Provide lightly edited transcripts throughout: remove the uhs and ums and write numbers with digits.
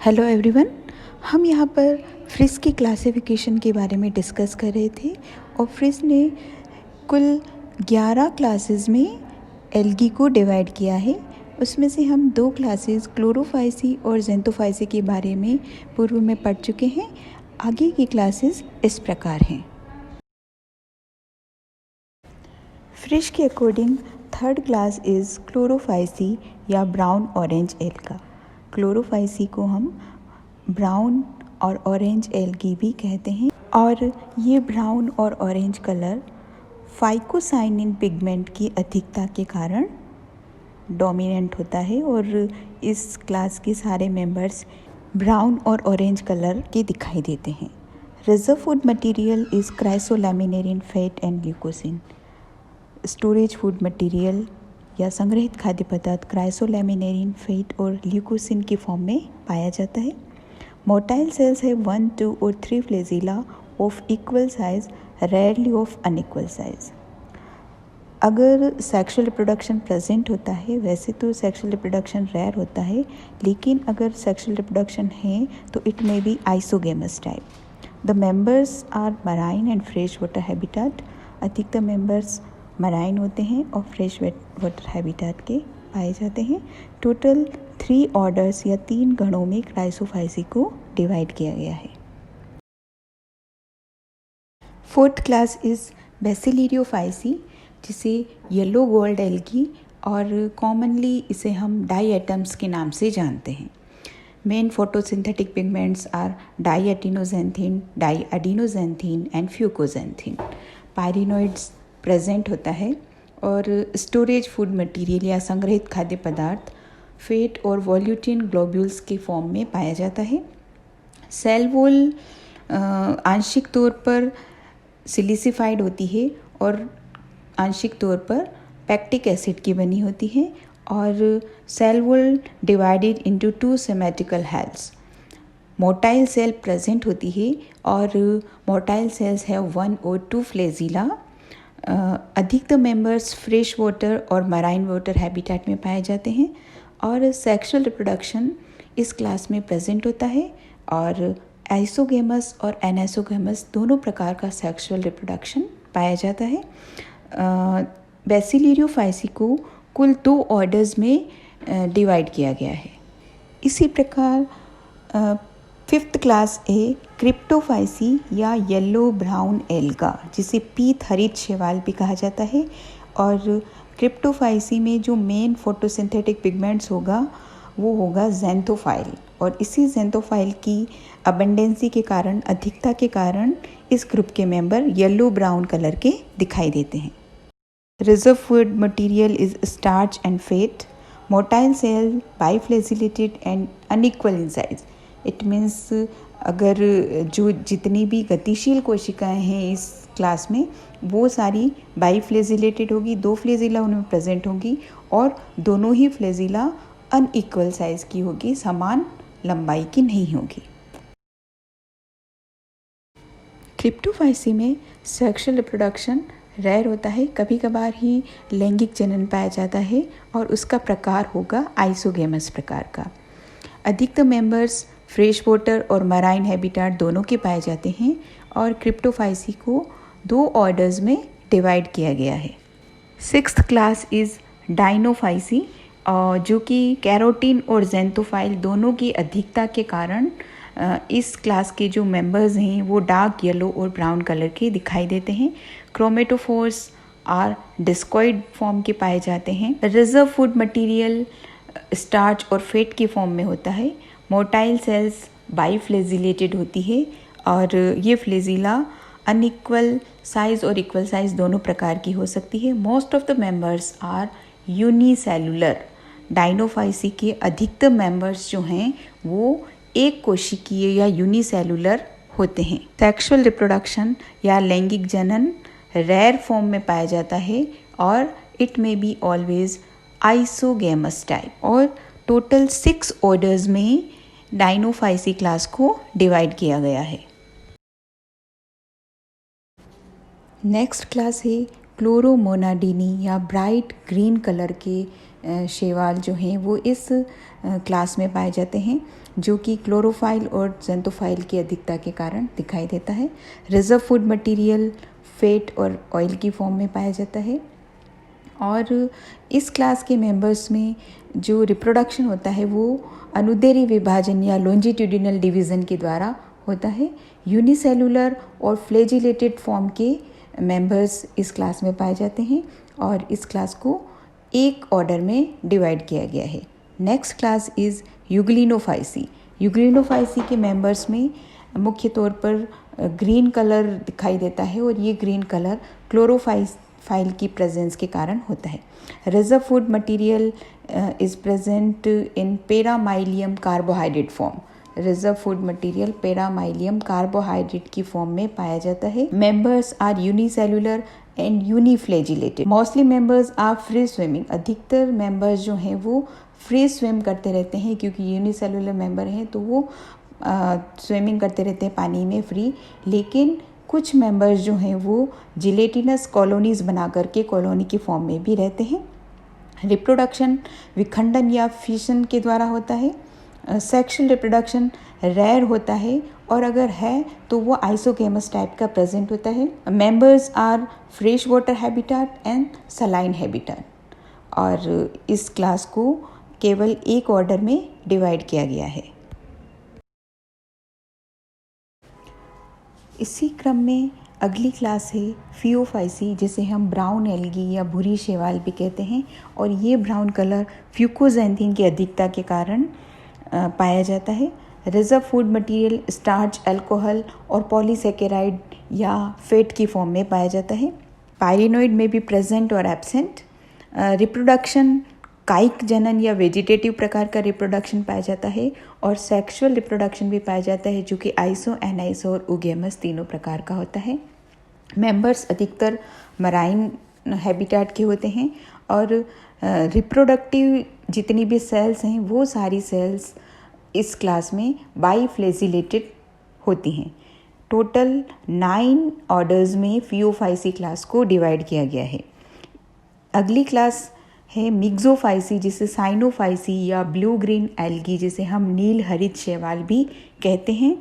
Hello everyone. हम यहाँ पर फ्रिज की क्लासिफिकेशन के बारे में डिस्कस कर रहे थे और फ्रिज ने कुल 11 क्लासेस में एल्गी को डिवाइड किया है। उसमें से हम 2 क्लासेस क्लोरोफाइसी और ज़ेंथोफाइसी के बारे में पूर्व में पढ़ चुके हैं। आगे की क्लासेस इस प्रकार हैं। फ्रिज के according third class is Chlorophyceae या ब्राउन ऑरेंज एल्गा। क्लोरोफाइसी को हम ब्राउन और ऑरेंज एल्गी भी कहते हैं और ये ब्राउन और ऑरेंज कलर फाइकोसाइनिन पिगमेंट की अधिकता के कारण डोमिनेंट होता है और इस क्लास के सारे मेंबर्स ब्राउन और ऑरेंज कलर के दिखाई देते हैं। Reserve food material is chrysolaminarin fat and leucosin. Storage food material या संग्रहित खाद्य पदार्थ क्राइसोलैमिनेरिन फैट और ल्यूकोसिन की फॉर्म में पाया जाता है। मोटाइल सेल्स है 1, 2 और 3 flagella of equal size, rarely of unequal size. अगर सेक्सुअल रिप्रोडक्शन प्रेजेंट होता है, वैसे तो सेक्सुअल रिप्रोडक्शन रेयर होता है, लेकिन अगर सेक्सुअल रिप्रोडक्शन है तो it may be isogamous type. The members are marine and fresh water habitat. अधिकतर मेंबर्स मराइन होते हैं और फ्रेश वाटर हैबिटेट के पाए जाते हैं। टोटल 3 ऑर्डर्स या 3 गणों में क्राइसोफाइसी को डिवाइड किया गया है। फोर्थ क्लास इज़ बेसिलिरियोफाइसी, जिसे येलो गोल्ड एल्गी और कॉमनली इसे हम डाई एटम्स के नाम से जानते हैं। Main photosynthetic pigments are diatoxanthin, diadinoxanthin and fucoxanthin. Pyrenoids present होता है और स्टोरेज फूड मटेरियल या संग्रहित खाद्य पदार्थ फेट और वॉल्यूटिन ग्लोब्यूल्स के फॉर्म में पाया जाता है। सेल वॉल आंशिक तौर पर सिलिसिफाइड होती है और आंशिक तौर पर पैक्टिक एसिड की बनी होती है और cell wall divided into 2 symmetrical halves. Motile cell present होती है और मोटाइल सेल्स हैव 1 और 2 फ्लैजिला। अधिकतर मेंबर्स फ्रेश वाटर और मराइन वाटर हैबिटेट में पाए जाते हैं और सेक्सुअल रिप्रोडक्शन इस क्लास में प्रेजेंट होता है और आइसोगेमस और एनाइसोगेमस दोनों प्रकार का सेक्सुअल रिप्रोडक्शन पाया जाता है। बेसिलिरियोफाइसी को कुल 2 ऑर्डर्स में डिवाइड किया गया है। इसी प्रकार फिफ्थ क्लास है क्रिप्टोफाइसी या येलो ब्राउन एल्गा, जिसे पीत हरित शैवाल भी कहा जाता है। और क्रिप्टोफाइसी में जो मेन फोटोसिंथेटिक पिगमेंट्स होगा वो होगा ज़ेंथोफाइल और इसी ज़ेंथोफाइल की अबंडेंसी के कारण, अधिकता के कारण इस ग्रुप के मेंबर येलो ब्राउन कलर के दिखाई देते हैं। Reserve food material is starch and fat. Motile cell biflagellated and unequal in size. It means अगर जो जितनी भी गतिशील कोशिकाएं हैं इस क्लास में वो सारी बाइफ्लैजिलेटेड होगी, 2 फ्लैजिला उनमें प्रेजेंट होगी और दोनों ही फ्लैजिला अनइक्वल साइज की होगी, समान लंबाई की नहीं होगी। क्रिप्टोफाइसी में सेक्सुअल रिप्रोडक्शन रेयर होता है, कभी कभार ही लैंगिक जनन पाया जाता है और उसका प्रकार होगा आइसोगेमस प्रकार का। अधिकतर मेंबर्स फ्रेश वाटर और मराइन हैबिटेट दोनों के पाए जाते हैं और क्रिप्टोफाइसी को 2 ऑर्डर्स में डिवाइड किया गया है। सिक्स्थ क्लास इज़ डाइनोफाइसी, जो कि कैरोटीन और ज़ेंथोफाइल दोनों की अधिकता के कारण इस क्लास के जो मेंबर्स हैं वो डार्क येलो और ब्राउन कलर के दिखाई देते हैं। क्रोमेटोफोर्स आर डिस्कॉइड फॉर्म के पाए जाते हैं। रिजर्व फूड मटेरियल स्टार्च और फैट की फॉर्म में होता है। मोटाइल सेल्स बाइफ्लैजिलेटेड होती है और ये फ्लैजिला अनइक्वल साइज और इक्वल साइज दोनों प्रकार की हो सकती है। Most of the members are unicellular. Dinophyceae के अधिकतर मेंबर्स जो हैं वो एक कोशिकीय या यूनिसेलुलर होते हैं। सेक्सुअल रिप्रोडक्शन या लैंगिक जनन रेयर फॉर्म में पाया जाता है और it may be always isogamous type. और टोटल 6 ऑर्डर्स में डाइनोफाइसी क्लास को डिवाइड किया गया है। नेक्स्ट क्लास है क्लोरोमोनाडिनी या ब्राइट ग्रीन कलर के शैवाल जो हैं वो इस क्लास में पाए जाते हैं, जो कि क्लोरोफाइल और ज़ेंथोफाइल की अधिकता के कारण दिखाई देता है। रिजर्व फूड मटेरियल फैट और ऑयल की फॉर्म में पाया जाता है। और इस क्लास के मेंबर्स में जो रिप्रोडक्शन होता है वो अनुदैर्ध्य विभाजन या लॉन्जिट्यूडिनल डिवीज़न के द्वारा होता है। यूनिसेलुलर और फ्लैजिलेटेड फॉर्म के मेंबर्स इस क्लास में पाए जाते हैं और इस क्लास को एक ऑर्डर में डिवाइड किया गया है। Next class is euglenophyceae. Euglenophyceae के मेंबर्स में मुख्य तौर पर ग्रीन कलर दिखाई देता है और ये ग्रीन कलर क्लोरोफाइल की प्रेजेंस के कारण होता है। Reserve food material is present in paramylum carbohydrate form. Reserve food material paramylum carbohydrate की फॉर्म में पाया जाता है। Members are unicellular and uniflagellated. Mostly members are free swimming. अधिकतर मेंबर्स जो हैं वो फ्री स्विम करते रहते हैं, क्योंकि यूनिसेलुलर मेंबर हैं तो वो स्विमिंग करते रहते हैं पानी में फ्री। लेकिन कुछ मेंबर्स जो हैं वो जिलेटिनस कॉलोनीज बना करके कॉलोनी की फॉर्म में भी रहते हैं। रिप्रोडक्शन विखंडन या फिशन के द्वारा होता है। सेक्शुअल रिप्रोडक्शन रेयर होता है और अगर है तो वो आइसोगेमस टाइप का प्रेजेंट होता है। Members are fresh water habitat and saline habitat. और इस क्लास को केवल एक ऑर्डर में डिवाइड किया गया है। इसी क्रम में अगली क्लास है फियोफाइसी, जिसे हम ब्राउन एल्गी या भूरी शैवाल भी कहते हैं। और ये ब्राउन कलर फ्यूकोजैंथीन की अधिकता के कारण पाया जाता है। Reserve food material starch, alcohol और पॉलीसेकेराइड या फैट की फॉर्म में पाया जाता है। पायरिनोइड में भी प्रेजेंट और एब्सेंट। रिप्रोडक्शन कायिक जनन या वेजिटेटिव प्रकार का रिप्रोडक्शन पाया जाता है और सेक्सुअल रिप्रोडक्शन भी पाया जाता है, जो कि आइसो, एनाइसो और उगेमस तीनों प्रकार का होता है। मेंबर्स अधिकतर मराइन हैबिटाट के होते हैं और रिप्रोडक्टिव जितनी भी सेल्स हैं वो सारी सेल्स इस क्लास में बाईफ्लैजिलेटेड होती हैं। टोटल 9 ऑर्डर्स में फियोफाइसी क्लास को डिवाइड किया गया है। अगली क्लास है मिक्सोफाइसी, जिसे साइनोफाइसी या ब्लू ग्रीन एल्गी, जिसे हम नील हरित शैवाल भी कहते हैं।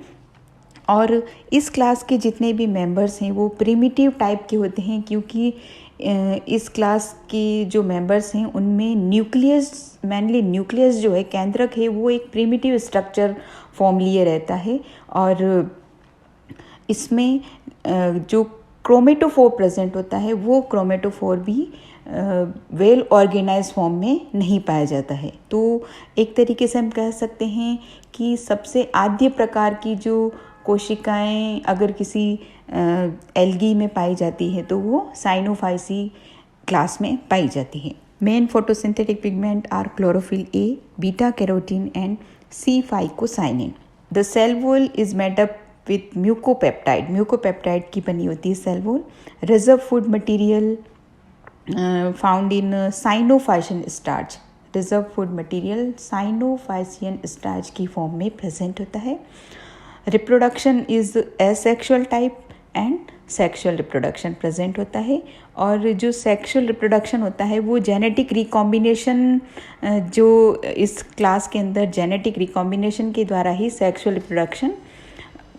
और इस क्लास के जितने भी मेंबर्स हैं वो प्रिमिटिव टाइप के होते हैं, क्योंकि इस क्लास के जो मेंबर्स हैं उनमें मेनली न्यूक्लियस जो है, केंद्रक है, वो एक प्रिमिटिव स्ट्रक्चर फॉर्म लिए रहता है। और इसमें जो क्रोमेटोफोर प्रेजेंट होता है वो क्रोमेटोफोर भी वेल ऑर्गेनाइज फॉर्म में नहीं पाया जाता है। तो एक तरीके से हम कह सकते हैं कि सबसे आद्य प्रकार की जो कोशिकाएं अगर किसी एल्गी में पाई जाती है तो वो साइनोफाइसी क्लास में पाई जाती है। Main photosynthetic pigment are chlorophyll A, beta carotene and C phycocyanin. The cell wall is made up with mucopeptide की बनी होती है cell wall. Reserve food material found in cyanophycean starch. Reserve food material cyanophycean starch की form में present होता है। Reproduction is asexual type and sexual reproduction present होता है। और जो सेक्सुअल रिप्रोडक्शन होता है वो जेनेटिक रिकॉम्बिनेशन, जो इस क्लास के अंदर जेनेटिक रिकॉम्बिनेशन के द्वारा ही सेक्सुअल रिप्रोडक्शन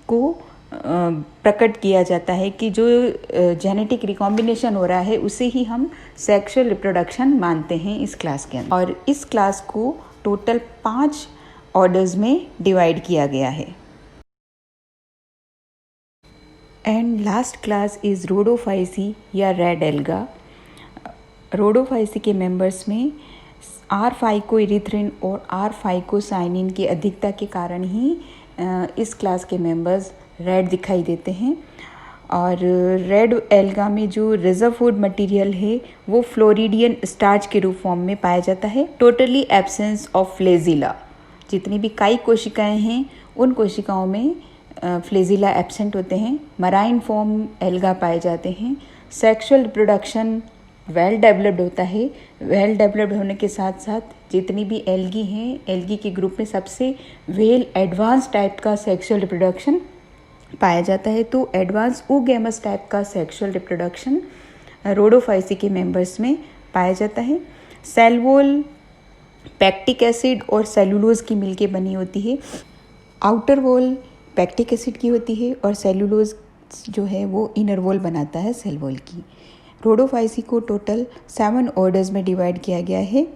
को प्रकट किया जाता है कि जो जेनेटिक रिकॉम्बिनेशन हो रहा है उसे ही हम सेक्सुअल रिप्रोडक्शन मानते हैं इस क्लास के अंदर। और इस क्लास को टोटल 5 ऑर्डर्स में डिवाइड किया गया है। And last class is Rhodophyceae या रेड एल्गा। रोडोफाइसी के मेंबर्स में आर फाइकोइरिथ्रिन और आर फाइकोसाइनिन की अधिकता के कारण ही इस क्लास के मेंबर्स रेड दिखाई देते हैं। और रेड एल्गा में जो रिजर्व फूड मटेरियल है वो फ्लोरिडियन स्टार्च के रूप फॉर्म में पाया जाता है। Totally absence of flagella. जितनी भी कायिक कोशिकाएं हैं उन कोशिकाओं में फ्लेजिला एब्सेंट होते हैं। मराइन फॉर्म एल्गा पाए जाते हैं। सेक्सुअल रिप्रोडक्शन वेल डेवलप्ड होता है। वेल डेवलप्ड होने के साथ साथ जितनी भी एल्गी हैं, एल्गी के ग्रुप में सबसे वेल एडवांस टाइप का सेक्सुअल रिप्रोडक्शन पाया जाता है। तो एडवांस ओगेमस टाइप का सेक्सुअल रिप्रोडक्शन रोडोफाइसी के मेंबर्स में पाया जाता है। सेल वॉल पैक्टिक एसिड और सेलुलोज की मिलके बनी होती है। आउटर वॉल पैक्टिक एसिड की होती है और सेलुलोज जो है वो इनर वॉल बनाता है सेल वॉल की। रोडोफाइसी को टोटल 7 ऑर्डर्स में डिवाइड किया गया है।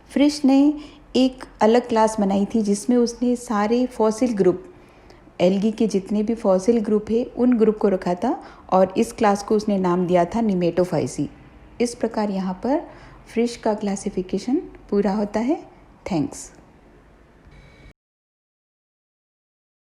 फ्रिश ने एक अलग क्लास बनाई थी जिसमें उसने सारे फॉसिल ग्रुप, एल्गी के जितने भी फॉसिल ग्रुप है उन ग्रुप को रखा था और इस क्लास को उसने नाम दिया था निमेटोफाइसी। इस प्रकार यहाँ पर फिश का क्लासिफिकेशन पूरा होता है। थैंक्स।